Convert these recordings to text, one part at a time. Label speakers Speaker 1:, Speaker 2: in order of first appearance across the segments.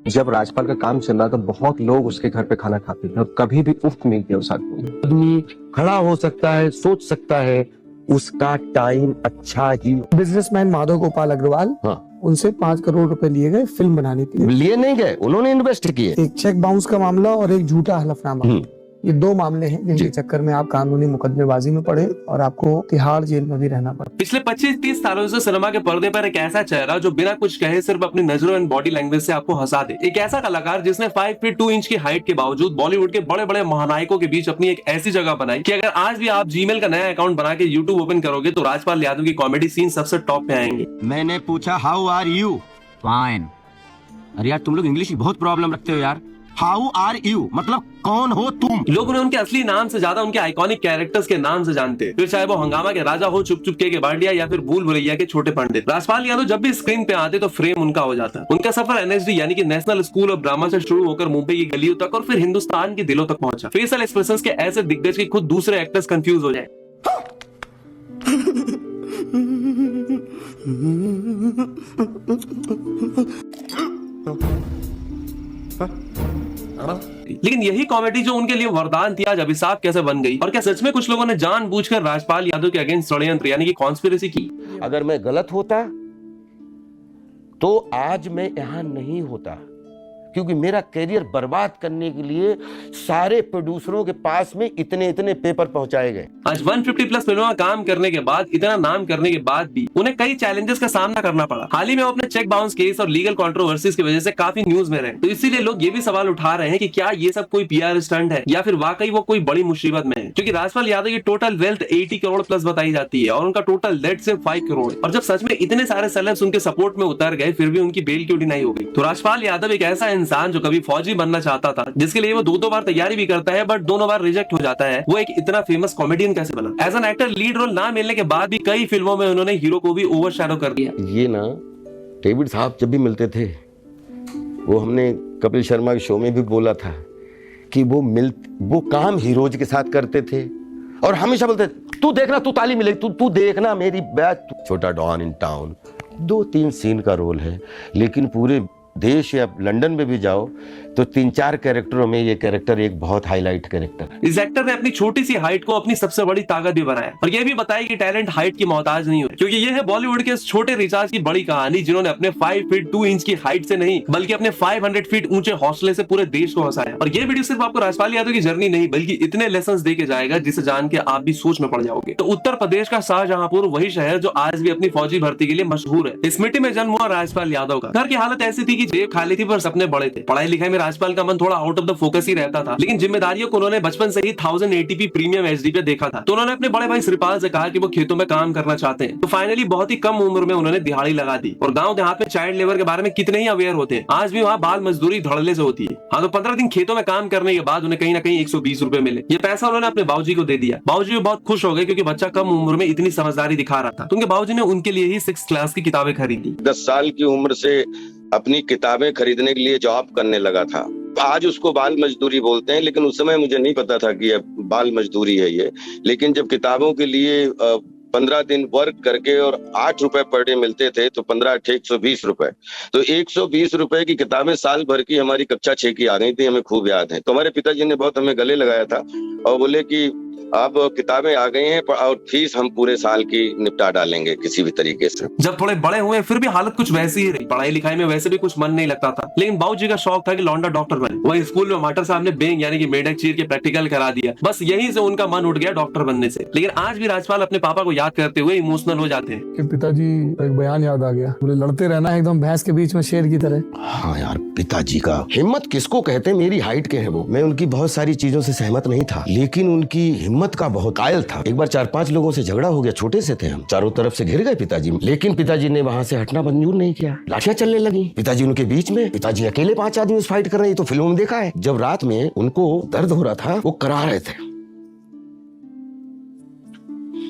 Speaker 1: जब राजपाल का काम चल रहा था बहुत लोग उसके घर पे खाना खाते थे और कभी भी उफ नहीं किया उस आदमी ने।
Speaker 2: आदमी खड़ा हो सकता है, सोच सकता है, उसका टाइम अच्छा ही।
Speaker 3: बिजनेसमैन माधव गोपाल अग्रवाल,
Speaker 2: हाँ,
Speaker 3: उनसे 5 करोड़ रुपए लिए गए फिल्म बनाने के लिए।
Speaker 2: लिए नहीं गए, उन्होंने इन्वेस्ट किए।
Speaker 3: एक चेक बाउंस का मामला और एक झूठा हलफनामा, ये 2 मामले हैं जिनके चक्कर में आप कानूनी मुकदमेबाजी में पड़े और आपको तिहाड़ जेल में भी रहना पड़ा।
Speaker 4: पिछले 25-30 सालों से सिनेमा के पर्दे पर एक ऐसा चेहरा जो बिना कुछ कहे सिर्फ अपनी नजरों एंड बॉडी लैंग्वेज से आपको हंसा दे। एक ऐसा कलाकार जिसने 5 फीट 2 इंच की हाइट के बावजूद बॉलीवुड के बड़े बड़े महानायकों के बीच अपनी एक ऐसी जगह बनाई कि अगर आज भी आप जीमेल का नया अकाउंट बना के यूट्यूब ओपन करोगे तो राजपाल यादव की कॉमेडी सीन सबसे टॉप पे आएंगे।
Speaker 5: मैंने पूछा हाउ आर यू? फाइन। अरे यार तुम लोग इंग्लिश की बहुत प्रॉब्लम रखते हो यार। हाउ आर यू मतलब कौन हो तुम?
Speaker 4: लोग उन्हें उनके असली नाम से ज्यादा उनके आइकॉनिक कैरेक्टर्स के नाम से जानते हैं, फिर चाहे वो हंगामा के राजा हो, चुप चुप के बांडिया या फिर भूल भुलैया के छोटे पंडित। राजपाल यादव जब भी स्क्रीन पे आते तो फ्रेम उनका हो जाता। उनका सफर एनएसडी यानी कि नेशनल स्कूल ऑफ ड्रामा से शुरू होकर मुंबई की गलियों तक और फिर हिंदुस्तान के दिलों तक पहुंचा। फेशियल एक्सप्रेशंस के ऐसे दिग्गज कि खुद दूसरे एक्टर्स कंफ्यूज हो जाए। लेकिन यही कॉमेडी जो उनके लिए वरदान थी आज अभिशाप कैसे बन गई? और क्या सच में कुछ लोगों ने जानबूझकर राजपाल यादव के अगेंस्ट षड्यंत्र यानी कि कॉन्स्पिरेसी की?
Speaker 2: अगर मैं गलत होता तो आज मैं यहां नहीं होता, क्योंकि मेरा करियर बर्बाद करने के लिए सारे प्रोड्यूसरों के पास में इतने इतने पेपर पहुंचाए गए।
Speaker 4: आज 150 प्लस फिल्मों में काम करने के बाद, इतना नाम करने के बाद भी उन्हें कई चैलेंजेस का सामना करना पड़ा। हाल ही में वो अपने चेक बाउंस केस और लीगल कंट्रोवर्सीज की वजह से काफी न्यूज में रहे, तो इसीलिए लोग ये भी सवाल उठा रहे हैं कि क्या ये सब कोई पीआर स्टंट है या फिर वाकई वो कोई बड़ी मुसीबत में है। क्योंकि राजपाल यादव की टोटल वेल्थ 80 करोड़ प्लस बताई जाती है और उनका टोटल डेट सिर्फ 5 करोड़। और जब सच में इतने सारे सेलेब्स उनके सपोर्ट में उतर गए फिर भी उनकी बेल क्यों डिनाई हो गई? तो राजपाल यादव एक ऐसा इंसान जो कभी फौजी बनना चाहता था, जिसके लिए वो 2 बार तैयारी भी करता है बट दोनों बार रिजेक्ट हो जाता है, वो एक इतना फेमस कॉमेडियन कैसे बना? As an actor lead role ना मिलने के बाद भी कई फिल्मों में उन्होंने हीरो को भी ओवरशैडो कर दिया।
Speaker 2: ये ना डेविड साहब जब भी मिलते थे, वो हमने कपिल शर्मा के शो में भी बोला था कि वो काम हीरोज के साथ करते थे और हमेशा बोलते तू देखना, तू ताली मिलेगी, तू देखना मेरी बैच। छोटा डॉन इन टाउन 2-3 सीन का रोल है, लेकिन पूरे देश या लंदन में भी जाओ तो 3-4 कैरेक्टरों में ये कैरेक्टर एक बहुत हाईलाइट कैरेक्टर।
Speaker 4: इस एक्टर ने अपनी छोटी सी हाइट को अपनी सबसे बड़ी ताकत भी बनाया और ये भी बताया कि टैलेंट हाइट की मोहताज नहीं हो, क्योंकि ये है बॉलीवुड के छोटे रिचार्ज की बड़ी कहानी, जिन्होंने अपने 5 फीट 2 इंच की हाइट से नहीं बल्कि अपने 500 फीट ऊंचे हौसले से पूरे देश को हंसाया। और ये वीडियो सिर्फ आपको राजपाल यादव की जर्नी नहीं बल्कि इतने लेसन दे के जाएगा जिसे जान के आप भी सोच में पड़ जाओगे। तो उत्तर प्रदेश का शाहजहांपुर वही शहर जो आज भी अपनी फौजी भर्ती के लिए मशहूर है। इस मिट्टी में जन्म हुआ राजपाल यादव का। घर की हालत ऐसी थी कि जेब खाली थी पर सपने बड़े थे। पढ़ाई लिखाई में राजपाल का मन थोड़ा आउट ऑफ द फोकस ही रहता था, लेकिन जिम्मेदारियों को उन्होंने बचपन से ही 1080p प्रीमियम एचडी पे देखा था। तो उन्होंने अपने बड़े भाई श्रीपाल से कहा कि वो खेतों में काम करना चाहते हैं। तो फाइनली बहुत ही कम उम्र में उन्होंने दिहाड़ी लगा दी। और गांव देहात में चाइल्ड लेबर के बारे में कितने ही अवेयर होते हैं, आज भी वहाँ बाल मजदूरी धड़ल्ले से होती है। हाँ, तो 15 दिन खेतों में काम करने के बाद उन्हें कहीं ना कहीं 120 रुपए मिले। ये पैसा उन्होंने अपने बाबूजी को दे दिया। बाबूजी भी बहुत खुश हो गए क्योंकि बच्चा कम उम्र में इतनी समझदारी दिखा रहा था। तो उनके बाबूजी ने उनके लिए ही 6th क्लास की किताबें खरीदी।
Speaker 6: 10 साल की उम्र से अपनी किताबें खरीदने के लिए जॉब करने लगा था। आज उसको बाल मजदूरी बोलते हैं, लेकिन उस समय मुझे नहीं पता था कि बाल मजदूरी है ये। लेकिन जब किताबों के लिए 15 दिन वर्क करके और 8 रुपए पर डे मिलते थे तो 15 120 रुपए, तो 120 रुपए की किताबें साल भर की हमारी कक्षा 6 की आ गई थी, हमें खूब याद है। तो हमारे पिताजी ने बहुत हमें गले लगाया था और बोले कि अब किताबें आ गई हैं और फीस हम पूरे साल की निपटा डालेंगे किसी भी तरीके से।
Speaker 4: जब थोड़े बड़े हुए फिर भी हालत कुछ वैसी ही रही। पढ़ाई लिखाई में वैसे भी कुछ मन नहीं लगता था, लेकिन बाबूजी का शौक था कि लौंडा डॉक्टर बने। वही स्कूल में मास्टर साहब ने बेंग यानी कि मेढक चीर के प्रैक्टिकल करा दिया। बस यहीं से उनका मन उठ गया डॉक्टर बनने से। लेकिन आज भी राजपाल अपने पापा को याद करते हुए इमोशनल हो जाते हैं
Speaker 3: कि पिताजी एक बयान याद आ गया, बोले लड़ते रहना है एकदम भैंस के बीच में शेर की तरह।
Speaker 2: हाँ यार, पिताजी का हिम्मत किसको कहते हैं? मेरी हाइट के हैं वो। मैं उनकी बहुत सारी चीजों से सहमत नहीं था, लेकिन उनकी हिम्मत का बहुत कायल था। एक बार 4-5 लोगों से झगड़ा हो गया, छोटे से थे हम, चारों तरफ से घिर गए पिताजी, लेकिन पिताजी ने वहां से हटना मंजूर नहीं किया। लाठियां चलने लगी, पिताजी उनके बीच में, पिताजी अकेले 5 आदमी फाइट कर रहे हैं। तो फिल्मों में देखा है, जब रात में उनको दर्द हो रहा था वो करा रहे थे।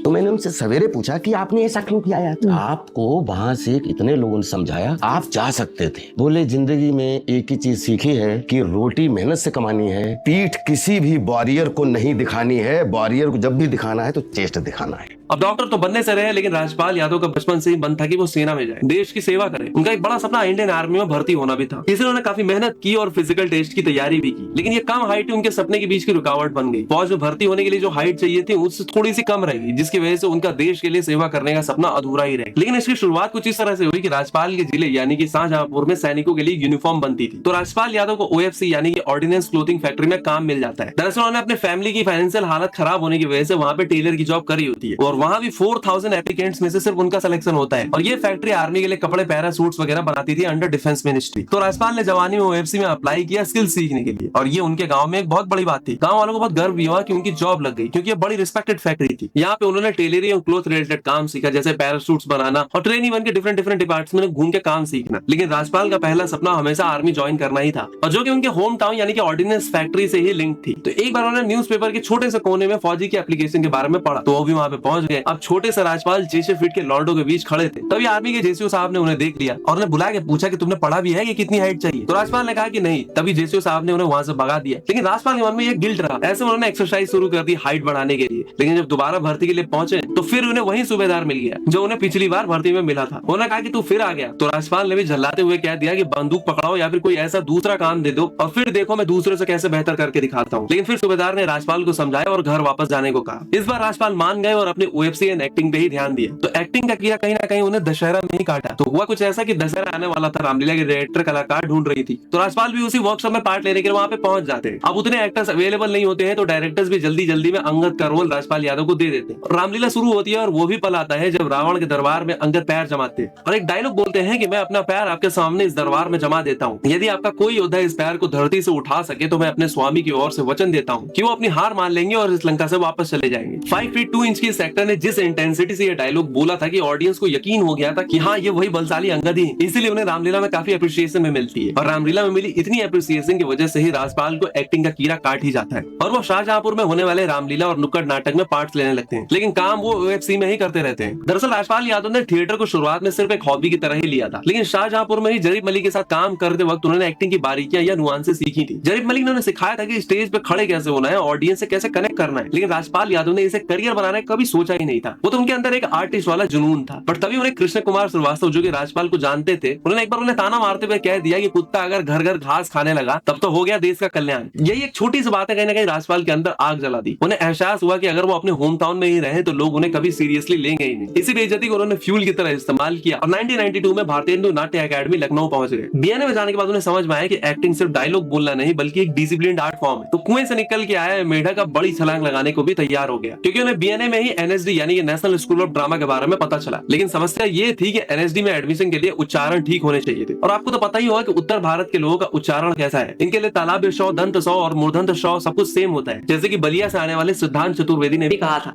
Speaker 2: तो मैंने उनसे सवेरे पूछा कि आपने ऐसा क्यों किया यार? आपको वहां से इतने लोगों ने समझाया, आप जा सकते थे। बोले जिंदगी में एक ही चीज सीखी है कि रोटी मेहनत से कमानी है, पीठ किसी भी वॉरियर को नहीं दिखानी है, वॉरियर को जब भी दिखाना है तो चेस्ट दिखाना है।
Speaker 4: अब डॉक्टर तो बनने से रहे, लेकिन राजपाल यादव का बचपन से ही मन था कि वो सेना में जाए, देश की सेवा करे। उनका एक बड़ा सपना इंडियन आर्मी में भर्ती होना भी था, इसलिए उन्होंने काफी मेहनत की और फिजिकल टेस्ट की तैयारी भी की। लेकिन ये कम हाइट उनके सपने के बीच की रुकावट बन गई। फौज में भर्ती होने के लिए जो हाइट चाहिए थी उससे थोड़ी सी कम रहेगी, जिसकी वजह से उनका देश के लिए सेवा करने का सपना अधूरा ही रहे। लेकिन इसकी शुरुआत कुछ इस तरह से हुई कि राजपाल के जिले यानी कि शाहजहांपुर में सैनिकों के लिए यूनिफॉर्म बनती थी, तो राजपाल यादव को OFC यानी कि ऑर्डिनेंस क्लोथिंग फैक्ट्री में काम मिल जाता है। दरअसल उन्होंने अपने फैमिली की फाइनेंशियल हालत खराब होने की वजह से वहां पे टेलर की जॉब करी होती है, और वहां भी 4000 एप्लीकेंट्स में से सिर्फ उनका सिलेक्शन होता है। और ये फैक्ट्री आर्मी के लिए कपड़े, पैरा सूट्स वगैरह बनाती थी अंडर डिफेंस मिनिस्ट्री। तो राजपाल ने जवानी में OFC में अप्लाई किया स्किल सीखने के लिए, और ये उनके गांव में एक बहुत बड़ी बात थी। गांव वालों को बहुत गर्व भी हुआ कि उनकी जॉब लग गई, क्योंकि ये बड़ी रिस्पेक्टेड फैक्ट्री थी। यहाँ पे उन्होंने टेलरिंग और क्लोथ रिलेटेड काम सीखा, जैसे पैरासूट्स बनाना और ट्रेनी बन के डिफरेंट डिपार्टमेंट्स में घूम के काम सीखना। लेकिन राजपाल का पहला सपना हमेशा आर्मी ज्वाइन करना ही था, और जो कि उनके होम टाउन यानी कि ऑर्डिनेंस फैक्ट्री से ही लिंक थी। तो एक बार उन्होंने न्यूज़पेपर के छोटे से कोने में फौजी की एप्लीकेशन के बारे में पढ़ा, तो वो भी वहां पे पहुंच गए। अब छोटे से राजपाल 6 फीट के लॉर्डो के बीच खड़े थे, तभी आर्मी के जेसीओ साहब ने उन्हें देख लिया और उन्हें बुला के पूछा कि तुमने पढ़ा भी है कि कितनी हाइट चाहिए। तो राजपाल ने कहा कि नहीं, तभी जेसीओ साहब ने उन्हें वहां से भगा दिया। लेकिन राजपाल के मन में ये गिल्ट रहा, ऐसे उन्होंने एक्सरसाइज शुरू कर दी हाइट बढ़ाने के लिए। लेकिन जब दोबारा भर्ती के लिए पहुंचे तो फिर उन्हें वही सूबेदार मिल गया जो उन्हें पिछली बार भर्ती में मिला था। उन्होंने कहा कि तू फिर आ गया। तो राजपाल ने भी झल्लाते हुए कह दिया कि बंदूक पकड़ाओ या फिर कोई ऐसा दूसरा काम दे दो, और फिर देखो मैं दूसरे से कैसे बेहतर करके दिखाता हूँ। लेकिन फिर सूबेदार ने राजपाल को समझाया और घर वापस जाने को कहा। इस बार राजपाल मान गए और अपने OFC एंड एक्टिंग पे ही ध्यान दिया। तो एक्टिंग का किया कहीं ना कहीं उन्हें दशहरा में ही काटा। तो हुआ कुछ ऐसा कि दशहरा आने वाला था, रामलीला के डायरेक्टर कलाकार ढूंढ रही थी, तो राजपाल भी उसी वर्कशॉप में पार्ट लेने के लिए वहां पे पहुंच जाते हैं। अब उतने एक्टर्स अवेलेबल नहीं होते हैं, तो डायरेक्टर्स भी जल्दी जल्दी में अंगद का रोल राजपाल यादव को दे देते हैं। रामलीला शुरू होती है और वो भी पल आता है जब रावण के दरबार में अंगद पैर जमाते हैं और एक डायलॉग बोलते हैं कि मैं अपना पैर आपके सामने इस दरबार में जमा देता हूँ। यदि आपका कोई योद्धा इस पैर को धरती से उठा सके तो मैं अपने स्वामी की ओर से वचन देता हूँ कि वो अपनी हार मान लेंगे और इस लंका से वापस चले जाएंगे। 5 फीट 2 इंच की इस एक्टर ने जिस इंटेंसिटी से ये डायलॉग बोला था कि ऑडियंस को यकीन हो गया था कि हाँ ये वही बलशाली अंगद ही, इसीलिए उन्हें रामलीला में काफी अप्रिसिएशन में मिलती है। और रामलीला में मिली इतनी अप्रिसिएशन की वजह से ही राजपाल को एक्टिंग का कीड़ा काट ही जाता है और वो शाहजहांपुर में होने वाले रामलीला और नुक्कड़ नाटक में पार्ट्स लेने लगते हैं। लेकिन काम वो OFC में ही करते रहते हैं। दरअसल राजपाल यादव ने थिएटर को शुरुआत में सिर्फ एक हॉबी की तरह ही लिया था, लेकिन शाहजहांपुर में ही जरीफ मलिक के साथ काम करते वक्त उन्होंने एक्टिंग की बारीकियां या नुआंसेस सीखी थी। जरीफ मलिक ने उन्हें सिखाया था कि स्टेज पे खड़े कैसे होना है, ऑडियंस से कैसे कनेक्ट करना है। लेकिन राजपाल यादव ने इसे करियर बनाने का कभी सोचा ही नहीं था। वो तो उनके अंदर एक आर्टिस्ट वाला जुनून था। पर तभी उन्हें कृष्ण कुमार श्रीवास्तव जो कि राजपाल को जानते थे, उन्होंने एक बार उन्हें ताना मारते हुए कह दिया कि कुत्ता अगर घर घर घास खाने लगा तब तो हो गया देश का कल्याण। यही एक छोटी सी बात है कहीं ना कहीं राजपाल के अंदर आग जला दी। उन्हें एहसास हुआ कि अगर वो अपने होम टाउन में ही रहे तो लोग उन्हें कभी सीरियसली लेंगे ही नहीं। इसी बेइज्जती को उन्होंने फ्यूल की तरह इस्तेमाल किया और 1992 में भारतीय हिंदू नाट्य अकादमी लखनऊ पहुंच गए। BNA में जाने के बाद उन्हें समझ में आया कि एक्टिंग सिर्फ डायलॉग बोलना नहीं बल्कि एक डिसिप्लिन्ड आर्ट फॉर्म है। तो कुएं से निकल के आया मेढक अब बड़ी छलांग लगाने को भी तैयार हो गया, क्योंकि उन्हें BNA में ही NSD यानी कि नेशनल स्कूल ऑफ ड्रामा के बारे में पता चला। लेकिन समस्या ये थी कि NSD में एडमिशन के लिए उच्चारण ठीक होने चाहिए थे, और आपको तो पता ही होगा कि उत्तर भारत के लोगों का उच्चारण कैसा है। इनके लिए तालाब शौ, दंत शौ और मूर्धन्य शौ सब कुछ सेम होता है, जैसे कि बलिया से आने वाले सिद्धांत चतुर्वेदी ने भी कहा था।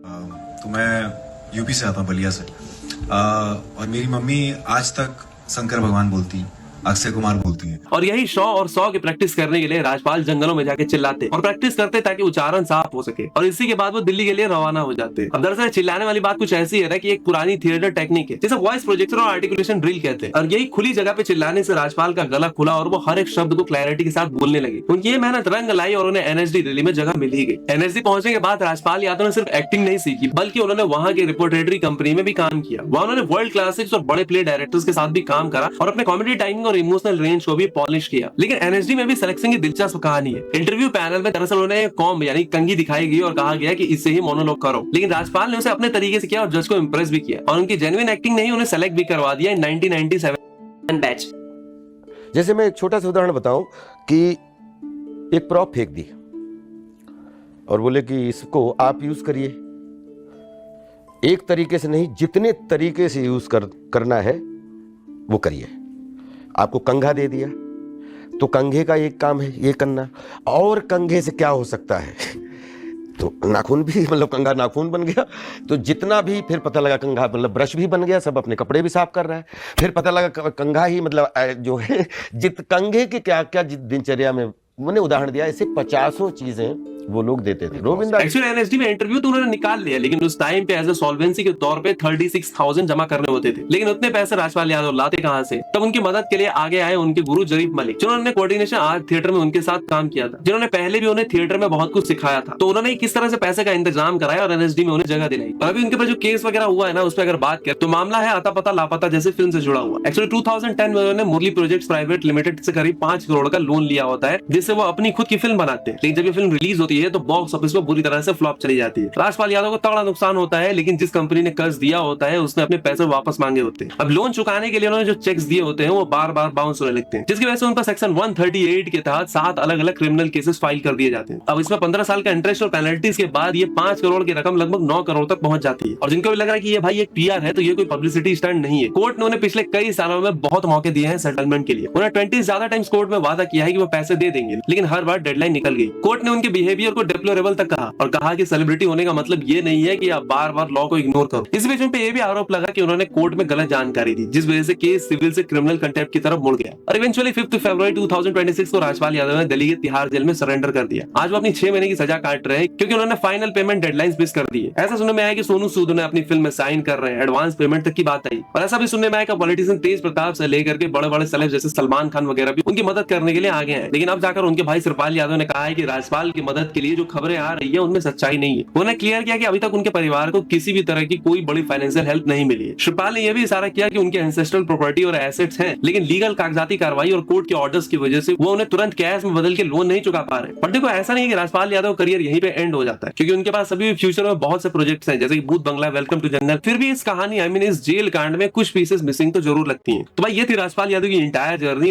Speaker 7: तो मैं यूपी से आता हूँ, बलिया से, और मेरी मम्मी आज तक शंकर भगवान बोलती, अक्षय कुमार बोलती है।
Speaker 4: और यही शौ और सौ की प्रैक्टिस करने के लिए राजपाल जंगलों में जाके चिल्लाते और प्रैक्टिस करते ताकि उच्चारण साफ हो सके, और इसी के बाद वो दिल्ली के लिए रवाना हो जाते। अब दरअसल चिल्लाने वाली बात कुछ ऐसी है ना कि एक पुरानी थिएटर टेक्निक है जिसे वॉइस प्रोजेक्शन और आर्टिकुलेशन ड्रिल कहते हैं। और यही खुली जगह पे चिल्लाने से राजपाल का गला खुला और वो हर एक शब्द को क्लैरिटी के साथ बोलने लगे। उनकी ये मेहनत रंग लाई और उन्हें NSD दिल्ली में जगह मिल ही गई। NSD पहुंचने के बाद राजपाल यादव ने सिर्फ एक्टिंग नहीं सीखी बल्कि उन्होंने वहां की रिपोर्टरी कंपनी में भी काम किया। वहां उन्होंने वर्ल्ड क्लासिक्स और बड़े प्ले डायरेक्टर्स के साथ भी काम करा और अपने कॉमेडी टाइमिंग और इमोशनल रेंज को भी पॉलिश किया। लेकिन NSD में भी सिलेक्शन की दिलचस्प कहानी है। इंटरव्यू पैनल में दरअसल उन्हें कॉम्ब यानी कंघी दिखाई गई और कहा गया कि इससे ही मोनोलॉग करो, लेकिन राजपाल ने उसे अपने तरीके से किया और जज को इंप्रेस भी किया और उनकी जेन्युइन एक्टिंग ने ही उन्हें सेलेक्ट भी करवा दिया इन 1997 बैच।
Speaker 2: जैसे मैं एक छोटा सा उदाहरण बताऊं कि एक प्रॉप फेंक दी और बोले कि इसको आप यूज करिए। एक तरीके से नहीं, जितने तरीके से यूज करना है वो करिए। आपको कंघा दे दिया तो कंघे का एक काम है ये करना, और कंघे से क्या हो सकता है, तो नाखून भी, मतलब कंघा नाखून बन गया। तो जितना भी, फिर पता लगा कंघा मतलब ब्रश भी बन गया, सब अपने कपड़े भी साफ कर रहा है। फिर पता लगा कंघा ही मतलब जो है कंघे के क्या क्या दिनचर्या में, मैंने उदाहरण दिया। ऐसे 50 चीजें वो लोग देते थे। गोविंदा
Speaker 4: एक्चुअली एनएसडी में इंटरव्यू तो उन्होंने निकाल लिया, लेकिन उस टाइम पे एज ए सॉल्वेंसी के तौर पे 36,000 जमा करने होते थे। लेकिन उतने पैसे राजपाल यादव लाते कहां से? तब उनकी मदद के लिए आगे आए उनके गुरु जरीफ मलिक, जिन्होंने कोऑर्डिनेशन आर्ट थिएटर में उनके साथ काम किया था, जिन्होंने पहले भी उन्हें थिएटर में बहुत कुछ सिखाया था। तो उन्होंने किस तरह से पैसे का इंतजाम कराया और एनएसडी में उन्हें जगह दिलाई। और अभी उनके पर जो केस वगैरह हुआ है ना, उस पर अगर बात करें तो मामला है आता पता लापता जैसे फिल्म से जुड़ा हुआ। एक्चुअली 2010 में उन्होंने मुरली प्रोजेक्ट्स प्राइवेट लिमिटेड से करीब 5 करोड़ का लोन लिया होता है, जिससे वो अपनी खुद की फिल्म बनाते हैं। लेकिन जब ये फिल्म रिलीज होती है तो बॉक्स ऑफिस में बुरी तरह से फ्लॉप चली जाती है। राजपाल यादव को तगड़ा नुकसान होता है, लेकिन जिस कंपनी ने कर्ज दिया होता है उसने अपने पैसे वापस मांगे होते हैं। अब लोन चुकाने के लिए उन्होंने जो चेक्स दिए होते हैं वो बार बार बाउंस होने लगते हैं, जिसकी वजह से उन पर सेक्शन 138 के तहत 7 अलग अलग क्रिमिनल केसेस फाइल कर दिए जाते हैं। अब इसमें 15 साल का इंटरेस्ट और पेनल्टीज के बाद ये 5 करोड़ की रकम लगभग 9 करोड़ तक पहुंच जाती है। और जिनको भी लग रहा है कि ये भाई एक पीआर है तो ये कोई पब्लिसिटी स्टंट नहीं है। कोर्ट ने उन्हें पिछले कई सालों में बहुत मौके दिए हैं सेटलमेंट के लिए। उन्हें 20 ज्यादा टाइम्स कोर्ट में वादा किया है कि वो पैसे दे देंगे, लेकिन हर बार डेडलाइन निकल गई। कोर्ट ने उनके बिहेवियर को डिप्लोरेबल तक कहा और कहा कि सेलिब्रिटी होने का मतलब ये नहीं है कि आप बार बार लॉ को इग्नोर करो। इस बीच में ये भी आरोप लगा कि उन्होंने कोर्ट में गलत जानकारी दी, जिस वजह से केस सिविल से क्रिमिनल कंटेम्प्ट की तरफ मुड़ गया। और इवेंचुअली 5 फरवरी 2026 को राजपाल यादव ने दिल्ली के तिहाड़ जेल में सरेंडर कर दिया। आज वो अपनी 6 महीने की सजा काट रहे हैं क्योंकि उन्होंने फाइनल पेमेंट डेडलाइंस मिस कर दी है। ऐसा सुनने में आया कि सोनू सूद ने अपनी फिल्म में साइन कर रहे हैं, एडवांस पेमेंट तक की बात आई। और ऐसा भी सुनने में आया कि पॉलिटिशियन तेज प्रताप से लेकर के बड़े बड़े सेलेब जैसे सलमान खान वगैरह भी उनकी मदद करने के लिए आगे हैं। लेकिन अब जाकर उनके भाई शिवपाल यादव ने कहा है कि राजपाल की मदद के लिए जो खबरें आ रही है उनमें सच्चाई नहीं है। उन्होंने क्लियर किया कि अभी तक उनके परिवार को किसी भी तरह की कोई बड़ी फाइनेंशियल हेल्प नहीं मिली है। शिवपाल ने यह भी इशारा किया कि उनके एंसेस्ट्रल प्रॉपर्टी और एसेट्स हैं, लेकिन लीगल कागजाती कार्रवाई और कोर्ट के ऑर्डर्स की वजह से वो उन्हें तुरंत कैश में बदल के लोन नहीं चुका पा रहे। बट देखो, ऐसा नहीं है कि राजपाल यादव करियर यहीं पे एंड हो जाता है, क्योंकि उनके पास अभी भी फ्यूचर में बहुत से प्रोजेक्ट्स हैं, जैसे कि भूत बंगला, वेलकम टू जंगल। फिर भी इस कहानी इस जेल कांड में कुछ पीसेस मिसिंग तो जरूर लगती हैं। तो भाई ये थी राजपाल यादव की इंटायर जर्नी।